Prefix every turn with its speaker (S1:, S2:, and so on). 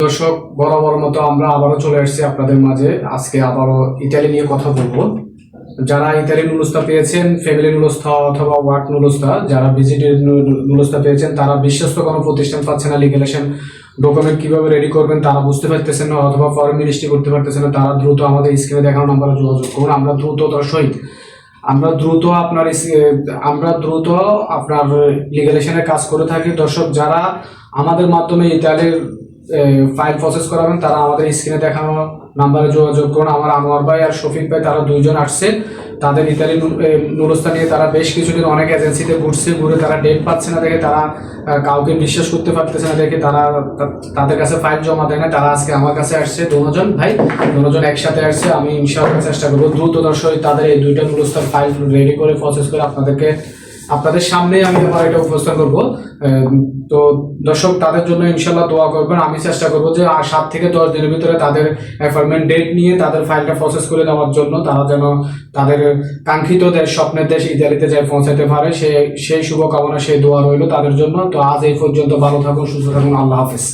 S1: দর্শক, বরাবর মতো আমরা আবারও চলে আসছি আপনাদের মাঝে। আজকে আবারও ইতালি নিয়ে কথা বলবো। যারা ইতালি নুলুস্তা পেয়েছেন, ফ্যামিলি নুলুস্তা অথবা ওয়ার্ক নুলুস্তা, যারা ভিজিটের নুলুস্তা পেয়েছেন, তারা বিশ্বস্ত কোনো প্রতিষ্ঠান পাচ্ছে না। লিগ্যালেশন ডকুমেন্ট কিভাবে রেডি করবেন তারা বুঝতে পারতেছেন না, অথবা ফরেন মিনিস্ট্রি করতে পারতেছেন না। তারা দ্রুত আমাদের স্ক্রিনে দেখানো নাম্বারে যোগাযোগ করুন। আমরা দ্রুত আপনার লিগ্যালেশনের কাজ করে থাকি। দর্শক, যারা আমাদের মাধ্যমে ইতালির ফাইল প্রসেস করাবেন তারা আমাদের স্ক্রিনে দেখানো নাম্বারে যোগাযোগ করুন। আমার আনোয়ার ভাই আর শফিক ভাই, তারা দুইজন আসছে। তাদের ইতালি নুলুস্তা নিয়ে তারা বেশ কিছুদিন অনেক এজেন্সিতে ঘুরে তারা ডেট পাচ্ছে না দেখে, তারা কাউকে বিশ্বাস করতে পারতেছে না দেখে তারা তাদের কাছে ফাইল জমা দেয় না। তারা আজকে আমার কাছে আসছে, দুজন একসাথে আসছে। আমি ইনশাআল্লাহ চেষ্টা করবো দ্রুত দর্শক তাদের এই দুইটা নুলুস্তার ফাইল রেডি করে প্রসেস করে আপনাদের সামনে আমি আবার এটা উপস্থাপন করবো। তো দর্শক, তাদের জন্য ইনশাল্লাহ দোয়া করবেন। আমি চেষ্টা করবো যে 7 থেকে 10 দিনের ভিতরে তাদের অ্যাপয়েন্টমেন্ট ডেট নিয়ে তাদের ফাইলটা প্রসেস করে দেওয়ার জন্য, তারা যেন তাদের কাঙ্ক্ষিত দেশ, স্বপ্নের দেশ ইতালিতে যায় পৌঁছাতে পারে, সেই শুভকামনা, সেই দোয়া রইল তাদের জন্য। তো আজ এই পর্যন্ত, ভালো থাকুন, সুস্থ থাকুন, আল্লাহ হাফেজ।